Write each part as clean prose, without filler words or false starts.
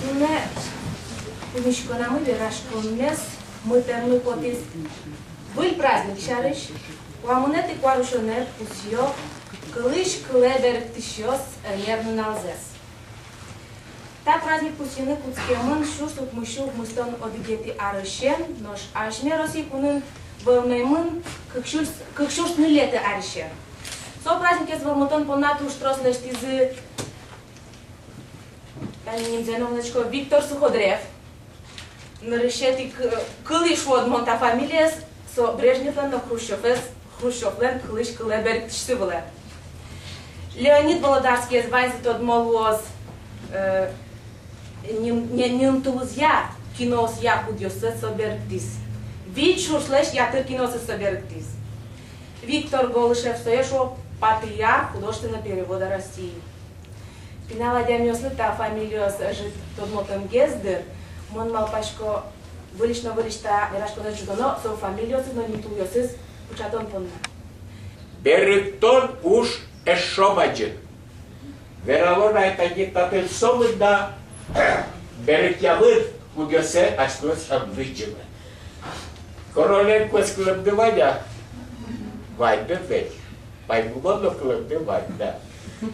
Une Пунишконамы верашконнес мы терну потис был праздник шарыш, уамунеты кварушонер пусьё, кылыш кылебер тишёс нервналзес. Та праздник пусьёны куцкемын шуштук мышук мыстон одигети арышен, нош ашмероси кунын вълмемын кыкшуш нылеты арышен. Со праздник ес вълмутон понату штрослештизы немзеновничко Виктор Суходрев. Нарышети кылыш от монта фамилия со Брежневлен на Хрущевлен кылыш кылебер тишсывле. Леонид Володарский звайзит от молоз нентузя кинос я кудьосе собертис. Вичушлеш ятыр киносе собертис. Виктор Голышев соешо патриарх художественного перевода России. Пинала дямёслы та фамилиос жит тот мотом гездер. Мон малпашко вылишно вылишта верашкона чудоно со фамилиос но не туйосыз пучатон понна. Беректон уж эшомаджин. Вералона это не тапел сомы да беректявы кудёсе аскос обвиджимы. Короленко склебдывания вайбе ведь. Пайгубодно склебдывать, да.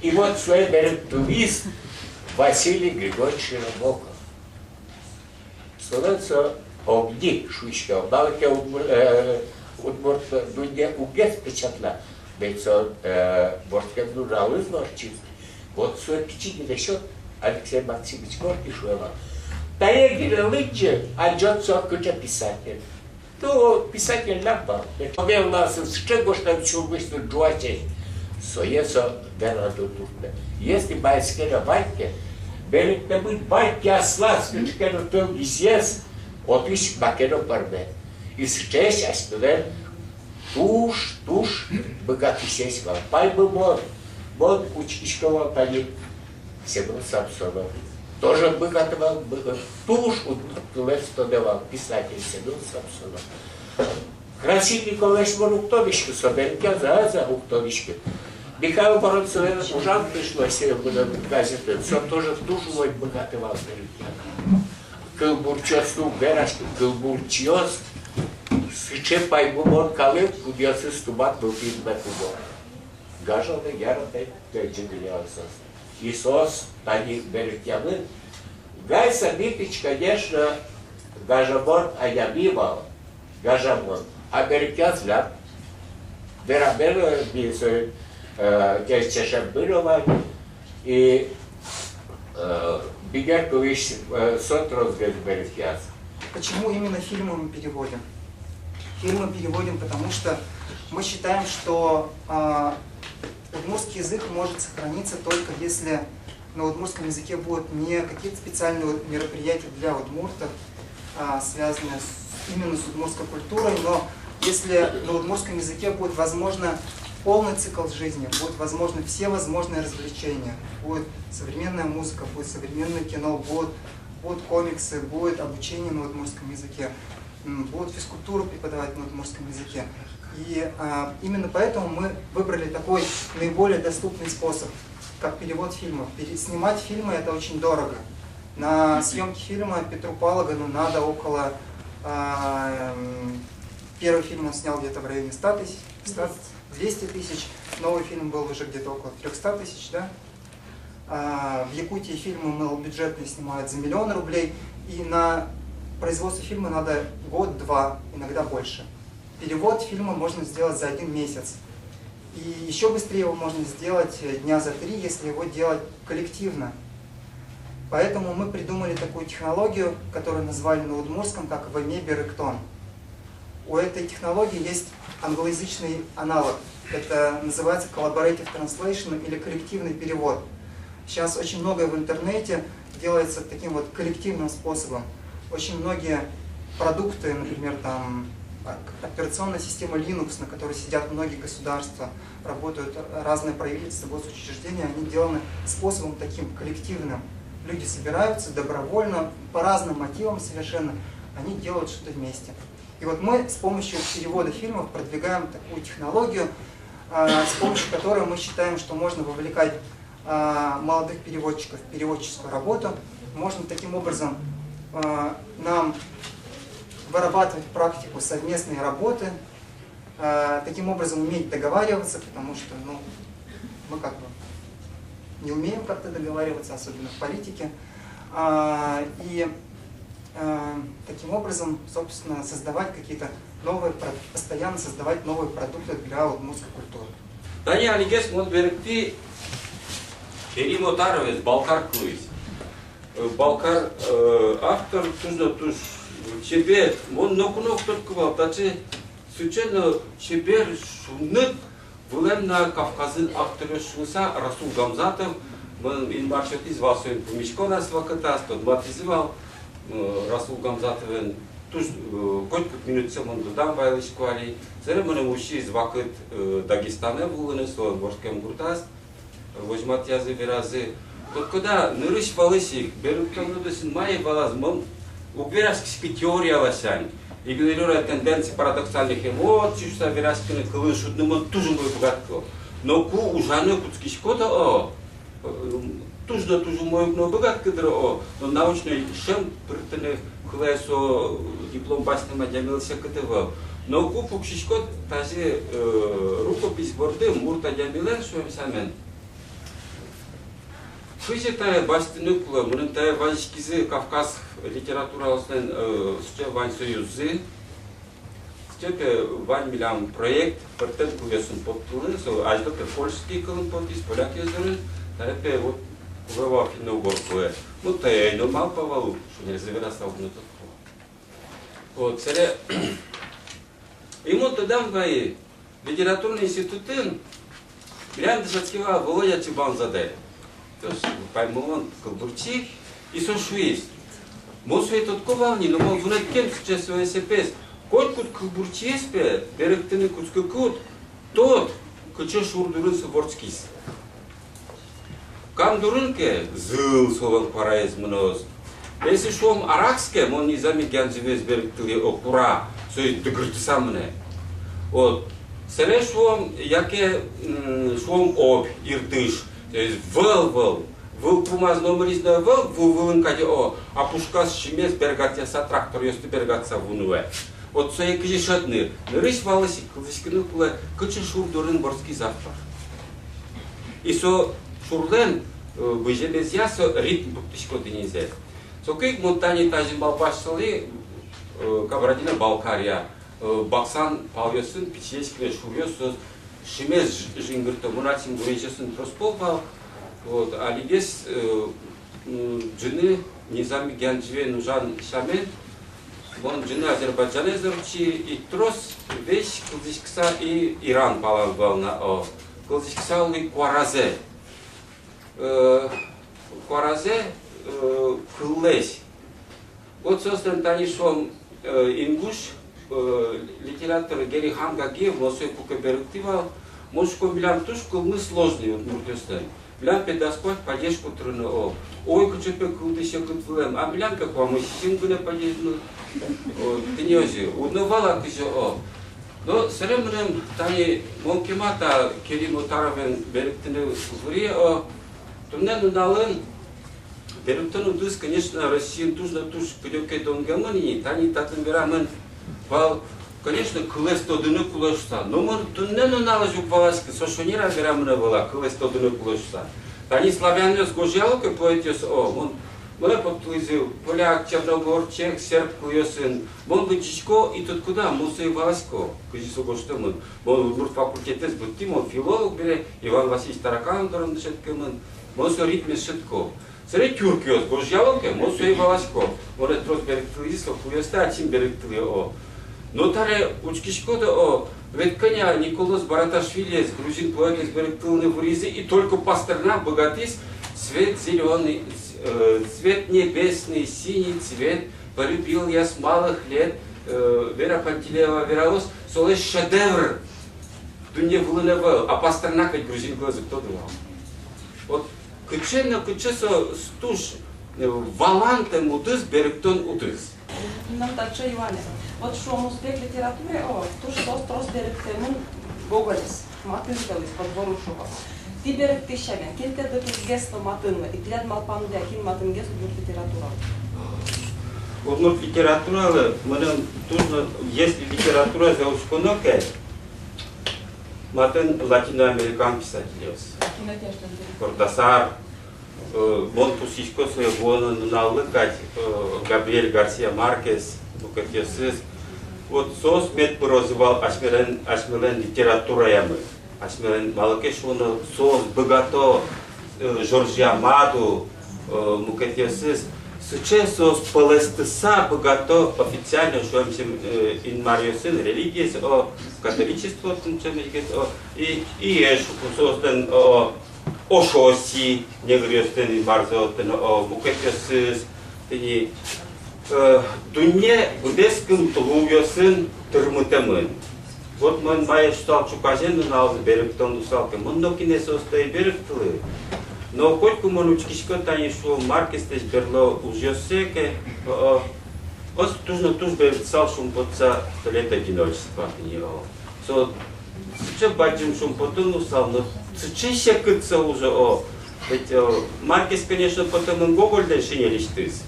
И вот свой беректувист Василий Григорьевич Широбоков. Словенцо огни шуйшка, балке удмурт дуне угес печатла. Бейцо борткем дуралы знорчиз. Вот свой печи не счет Алексей Максимович Горький шуэла. Таегире лыджи, а джотцо куча писатель. То писатель лампа. Помел нас с чего что чувствуешь джуачей. Соесо вераду дурне. Если байскера вайке, берет не быть вайке осла, скажкено то висес, от ищ бакеро парме. И сейчас астуден туш богатый сесть вам. Пай бы мод учишковал тани. Все был сам собой. Тоже богатого туш утулев что давал писатель все был сам собой. Красивый колеш моруктовичку соберке за уктовичку. Михаил Воронцов ужан пришло себе в газету, все тоже душу мой богатый вас берет. Кылбурчос, ну, верашки, кылбурчос, сыче пайбумон калып, кудьосы стубат был пидме кубор. Гажалды, яраты, течегелялся. Исос, тани беретьямы. Гай Самитич, конечно, гажамон, а я бивал, гажамон. А беретья взгляд. Верабело, бисой, Чешем Бырова и Бигеркович Сотрос Берехиас. Почему именно фильмы мы переводим? Фильмы переводим, потому что мы считаем, что удмуртский язык может сохраниться только если на удмуртском языке будут не какие-то специальные мероприятия для удмуртов, связанные именно с удмуртской культурой, но если на удмуртском языке будет возможно полный цикл жизни, будут возможны все возможные развлечения. Будет современная музыка, будет современное кино, будут комиксы, будет обучение на удмуртском языке, будут физкультуру преподавать на удмуртском языке. И именно поэтому мы выбрали такой наиболее доступный способ, как перевод фильмов. Снимать фильмы это очень дорого. На съемки фильма Петру Палагану надо около... Первый фильм он снял где-то в районе 100 тысяч, 200 тысяч, новый фильм был уже где-то около 300 тысяч, да? В Якутии фильмы малобюджетные снимают за 1 000 000 рублей, и на производство фильма надо год-два, иногда больше. Перевод фильма можно сделать за 1 месяц. И еще быстрее его можно сделать дня за 3, если его делать коллективно. Поэтому мы придумали такую технологию, которую назвали на удмуртском как «Вамеберектон». У этой технологии есть англоязычный аналог. Это называется collaborative translation или коллективный перевод. Сейчас очень многое в интернете делается таким вот коллективным способом. Очень многие продукты, например, там операционная система Linux, на которой сидят многие государства, работают разные правительства, госучреждения, они сделаны способом таким коллективным. Люди собираются добровольно, по разным мотивам совершенно, они делают что-то вместе. И вот мы с помощью перевода фильмов продвигаем такую технологию, с помощью которой мы считаем, что можно вовлекать молодых переводчиков в переводческую работу, можно таким образом нам вырабатывать практику совместной работы, таким образом уметь договариваться, потому что мы как бы не умеем как-то договариваться, особенно в политике. И таким образом, собственно, создавать какие-то новые, постоянно создавать новые продукты для удмуртской культуры. Тани алигес мод беректи Керимотаровец Балкар Клуис. Балкар автор туж чебер, он нокунок только был, таче случайно чебер шумнык вылем на Кавказын авторы шуса Расул Гамзатов, он инбаршет из вас он помешкона сваката, тот матизивал Расул Гамзатовен туж котькут минут семон дудам байлыш квали, церемония мужчи из вакыт Дагестана вулыны со Борском Гуртас, возьмат язы виразы. Вот когда нырыш валысик, берут камнудысын май валазмом, убирашкишки теория лосянь. Игнорируя тенденции парадоксальных эмоций, что вираскины кылын шутнымын тужын мой богатко. Но ку ужаны куцкишкода тужда мой богатко но научный шем притыны кылайсо диплом басным адямился кытывал. Но ку пукшишкот тази рукопись борды мурта адямилен шуем Физитая бастинукла, мунтая ваншкизы Кавказ литературалысын сче вань союзы, сче вань милям проект, партен куясын подтулы, со аждоке польский кылын подпис, поляк язырын, тарепе вот увава финно-угорское. Ну тая нормал повалу, что не завирастал внутрь. Вот, царе, ему тогда в мои литературные институты, милям дешаткива Володя Чебанзаде. То есть поймован калбурчик и сошуист. Мосвей тот ковални, но мол вунет кем сейчас СПС. Кот кут калбурчиеспе, беректыны кут тот кычы шурдурын суборчкис. Кам дурынке зыл солон параез мноз. Если шуом аракске, мон не замигян живес беректыли окура, сой дыгрты самне. Вот. Сере шуом яке шуом об иртыш. То есть выл кумаз номерис на вылын каде а пушкас шимес бергатя са трактор ёсты бергатса вунуэ. Вот соя кижи шатны, нырыш валыси кылышкыны кулы кычы шурдурын борский завтар. И со шурлен выжебез ясо ритм буктышко денизе. Со кык монтани тажин балпашсалы кабрадина Балкария, баксан палёсын пичешкіне шурёсыз, шимез жингырто мунатим буйчасын проспопал, вот, а лигес жены низами гянджве нужан шамен, он жена Азербайджана заручи и трос вещь кылдышкса и Иран палал на о кылдышкса ули куаразе, кыллесь. Вот собственно танишом ингуш литератор Гери Хангагиев, Лосой Кукаберактивал, может, комбилям тушку мы сложные вот муртестен. Билям педаскот поддержку трудно. Ой, кучепе кудыше кутвлем, а билям как вам и сингуне поддержку. Тенёзи, удновала киже Но сремрем тани монкемата Керимотаровен беректене ври туннену нален. Беректену дус, конечно, Россия тужна туш пидёке донгамани, тани татен берамен. Конечно, кылес тодыны кулашса, но мы туннену налажу паласки, сошонира берамна была, кылес тодыны кулашса. Тани славянёс гожалка поэтёс он подплызил, поляк, черногор, чех, серб, куёсын, он бычичко и тут куда, мусой валасько, кыжисо гоштымын, он мурт факультетес быттим, он филолог бере, Иван Васильевич Таракан дорон дышеткымын, он со ритме шитко. Сре тюркиос гожалка, мусой валасько, он этрос беректылисо, куёста, ачим беректыли Но таре учкишкода ведь коня Николас Бараташвили, грузин поэт из беректылны вризы, и только Пастернак богатыс, цвет зеленый, цвет небесный, синий цвет, полюбил я с малых лет, Вера Пантелеева Веролос, солез шедевр, дуне вылынывал, а Пастернак ведь грузин глазы кто думал? Вот кыченно кычесо стуж валантем удыс беректон удыс. Нам также Иване. Вот что он успех литературе, то что строс берет термин Гоголес, маты сдались под двору шуба. Ти берегти шамен, кельте да тут гесто матынны, и глед малпану да кин матын гесто будет литература. Удмурт литература, менен нужно, если литература за ушконоке, матын латиноамерикан писатель. Кордасар, Монпусичко своего налыкать, Габриэль Гарсия Маркес, Букатьесис. Вот сос мет развивал ашмелен литература ямы. Ашмелен малакеш он сос богато Жоржи Амаду, Мукатьесис. Сейчас сос палестиса богато официально, что им ин Мариосин религия, католичество, и ешь сос тен Ошоси, не говорю, что не барзо, но Мукатьесис, тени Дуне будеским лугосын тырмытымын. Вот мен мая штал чукажен на беректон усалка. Мен нокине состай беректли. Но хоть кому учкишко тани шо Маркес берло ужёсеке. Ос тужно туж берцал шум подца лето одиночества него. Со че баджим шум потом усал, но чище кыца уже о. Ведь Маркес, конечно, потом он Гоголь дальше не лиштыс.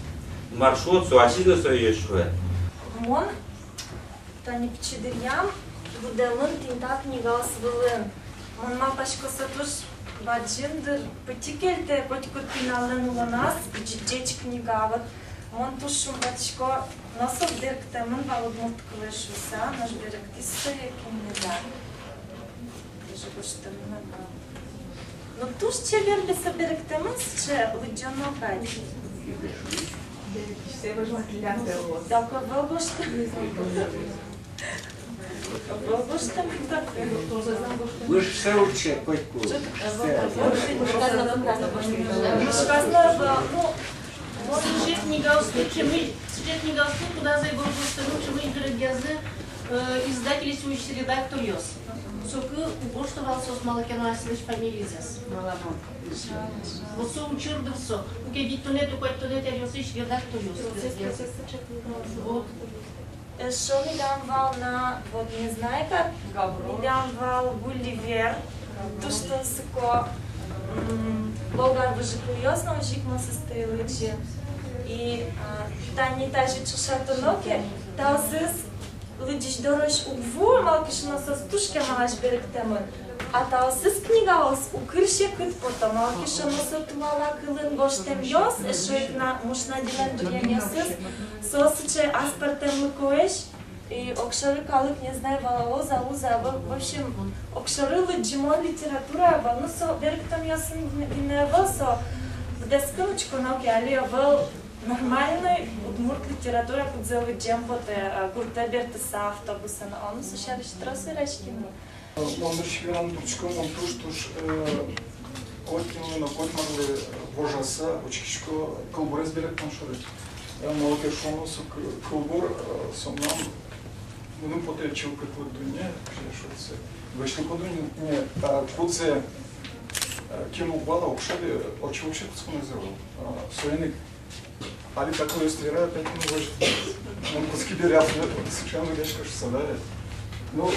Маршрут суачина соешуе. Мон тани пчедырям буделын тинтак книга свылын. Мон мапашко сатуш баджиндыр пытикельте потикот пиналын уланас джеч книга вот. Мон тушум батишко насов деркте мон валудмут клешуса наш берег тиссе книга. Даже гоштам нага. Но туш чевер беса берегте мон сче лыджано кать. Все важно клятые вот. Так, вълбоща. Вълбоща ми так. Вы же все учите, котку. Сюжет книга куда за его что мы интервьюзы издательствующий редактор Йос. Соку убоштовал сос малакена слыш фамилии здесь. Вот со учурдов со. Уке битонет укойтонет я Йосиш редактор Йос. Вот. Що ми давал на, вот не знаю как, ми давал Гулливер, то что сыко Болгар выжикуёс, но жик мы состояли че. И тани тажи чушатоноке, таусыз лыдиш дорож угву, малкиш насос тушке малаш беректемын. А таусыз книга ос укырше кыт потом, малкиш насотувала кылын гоштем ёс, эшоекна мушна дилен дуянесыз, сосыче аспартем лыкоэш, и окшары калык не знаю, валаоза, уза, в общем, окшары лыджимон литература, ну со беректем ёсын винева, со дескыночку науки, али был нормальный удмурт литература под зелый джемпоте, гурта бертеса автобуса, но он сушарыш тросы рачкину. Мандыршвиран турчком, он туш коткину на котмарлы вожаса, очкишко кылбур изберек таншыры. Малаке шонусу кылбур сомнам, мунун потечил кытлык дуне, кшешуцы. Вышли по дуне, не, кудзе кинул бала, укшали, очи вообще куцку называл. Союник. Али такое ствира, опять не выжит. Он куски берят, совершенно выдачка, что садает. Ну,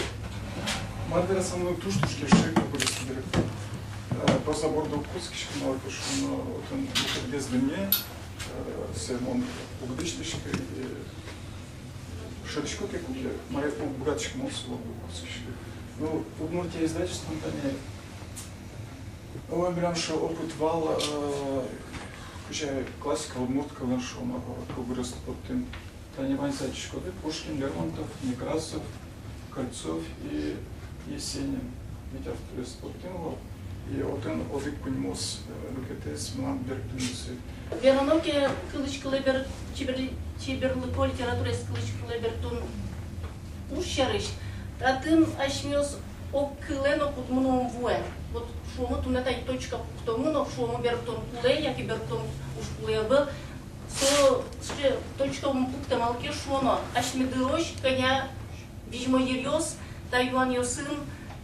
мадера со мной туш, что шейка будет собирать. По заборду куски, что мало пишу, но вот он без дуне, он угодичный шейка, шерчко как у моя богатчик мусор куски. Ну, в Удмуртии издательство не. Он прям что опыт вал. Включая классика удмуртка, Ланшона, Кубрыс, Потын, Таня Ваньсачко, Пушкин, Лермонтов, Некрасов, Кольцов и Есенин. Ведь авторист Потынова, и Отын Одык Пуньмос, ЛКТС, Млан Берктунусы. Вероноке кылыч кылыбер чиберлыко литература с кылыч кылыбертун ушарыш. Татын ашмёс ок кылено под мном вуэ. Вот шумо тунетай точка к тому, но шумо бертон куле, як и бертон уж куле был. Со точка пункта малки шумо. Ашмедырош коня вижмо ерьос, тайван йосын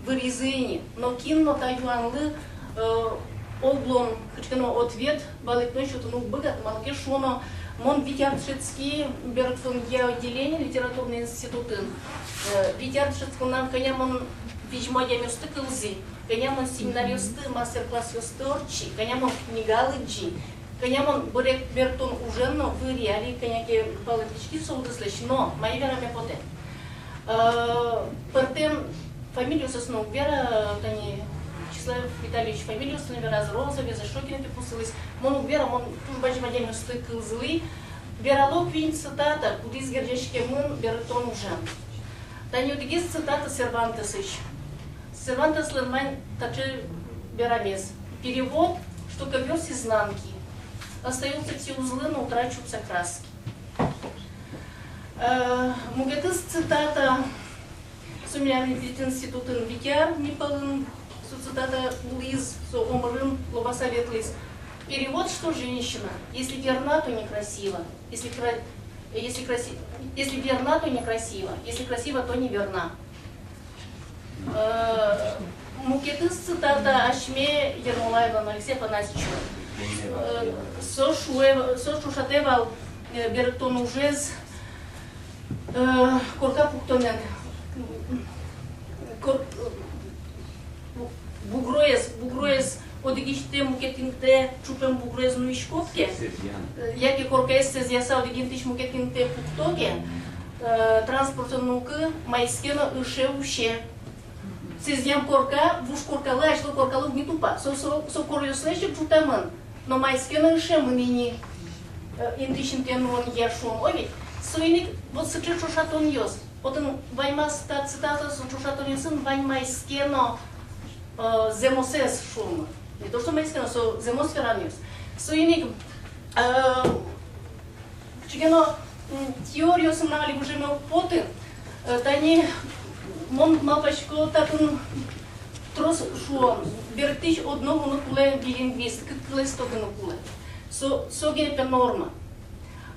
вырезени. Но кинно тайванлы облом, хачкано ответ, балык ночь, вот ну богат, малки шумо. Мон Витярдшицкий бертон я отделение литературный институт. Витярдшицкий нам коня мон вижмо я место кылзи, канямон семинар-ёсты, мастер-класс ёсты орчи, канямон книгалы джи, канямон бурек бертон уженно в реалии, каняке политички солдыслыш, но мои верами поте. Пертем фамилию сосну вера, тани Числав Витальевич фамилию сосну вера Роза, веза Шокина пипусылась, мон вера, мон тужбач мадян ёсты кылзлы, вералог вин цитата, кудис гердешке мын бертон ужен. Тани удигис цитата Сервантесыч. Сервантес лэнмайн тачи берамес. Перевод, что ковер с изнанки. Остаются те узлы, но утрачиваются краски. Мугетыс цитата Сумеряный институт Викяр Мипалын, цитата Лиз, Омрын, Лобасоветлис. Перевод, что женщина, если верна, то некрасива. Если верна, то некрасива. Если красива, то неверна. Мукетыс цитата Ашме Ермолаева Алексея Панасичева. Сошу шатевал беректон ужез корка пуктонен бугроез одигиште мукетинте чупем бугроез нуишковке яке коркаес се зяса одигинтиш мукетинте пуктоке транспортен наука майскена уше Сезням корка, вуш коркалы, ашлы коркалы не тупа. Со корюслешек чутамын, но майскена уше мынини интишинтен он яшум. Ой, суиник вот сычы чушатон йос. Потом вайма цитата с чушатон йосын, вань майскено земосес шум. Не то что майскено, со земосферан йос. Суиник чигено теорию сымнали уже мел поты, тани Мон мапачко такун трос шуом бертич одного на куле билингвист, как клестога на куле. Соге пе норма.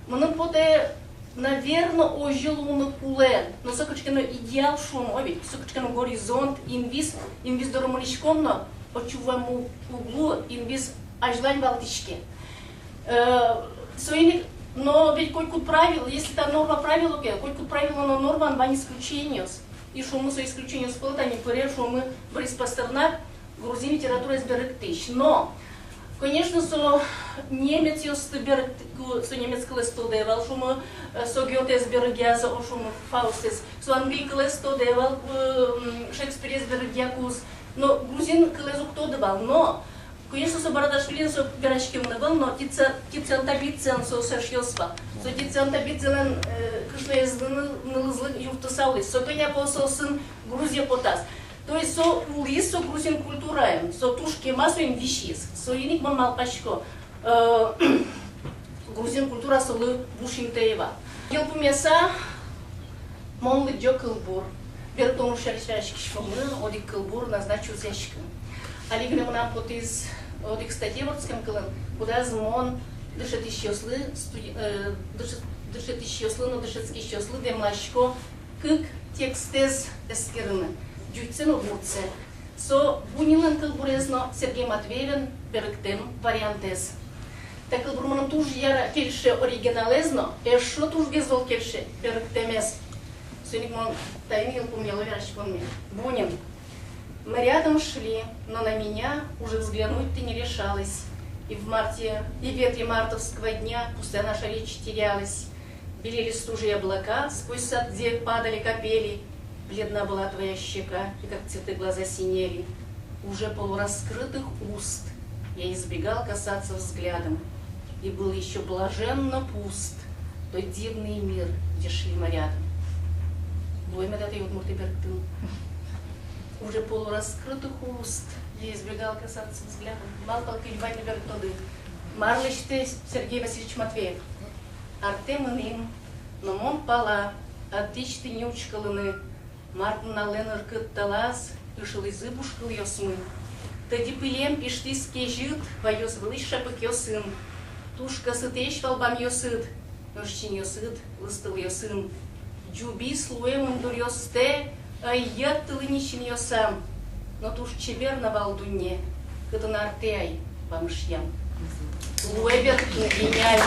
Мон поте наверно ожилу на куле, но сокочкано идеал шуом, ови, сокочкано горизонт, инвиз дороманишкомно, очувamo углу, инвиз ажлань балтичке. Соиник, но ведь койку правил, если та норма правила, койку правила на норма, он вань исключение. И что мы со исключением сплотами говорим, что мы Борис Пастернак грузин литература из Беректыш. Но, конечно, со немец со немецкого студевал, что мы со Гёте из Бергяза, что мы Фаустес, со английского студевал, Шекспир из Бергякус, но грузин колезу кто давал. Но, конечно, со Бородашвили, со Берашким давал, но тицентабицен со Сашьёсва. Со тицентабицен что я налызлы юртасалыс, со то я посылсын Грузия потас. То есть со улис, со грузин культураем, со тушки массовым вещис, со иник мон малпачко грузин культура солы бушинтеева. Елпу меса мон лыджо кылбур, бертону шаршашки шпомы, одик кылбур назначил зяшкы. Алигне нам потиз одик статьевордским кылын, куда змон дышат исчеслы, дышат исчеслы, но дышатские исчеслы, демлашко, как текстез эскерны, дюйцен обурце. Со бунилен кылбурезно Сергей Матвеевен беректем вариантез. Так кылбурманым туж яра кельше оригиналезно, эшо туж гезвол кельше беректемез. Соник мон тайнил помнил, вераш помнил. Бунин. Мы рядом шли, но на меня уже взглянуть ты не решалась. И в ветре мартовского дня пустая наша речь терялась. Белели стужие облака, сквозь сад, где падали капели. Бледна была твоя щека, и как цветы глаза синели. Уже полураскрытых уст я избегал касаться взглядом. И был еще блаженно пуст тот дивный мир, где шли мы рядом. Блойме даты Удмурты Берктын. Уже полураскрытых уст я избегал касаться взглядом. Малпалка Иван Бертоды. Марлыште Сергей Васильевич Матвеев. Артем им, но мон пала, оттичты не учкалыны. Мартын нален ыркыт талас, ышыл изы бушкал йосмы. Тади пылем пишти скежит, вайос вылыш шапык йосын. Тушка сытеш валбам йосыт, ношчин йосыт, лыстыл йосын. Джуби слуем индур йосте, айят тылыничин йосам. Но туш чебер на валдуне, кытын артеай, памышьям. Луэбер гениаль.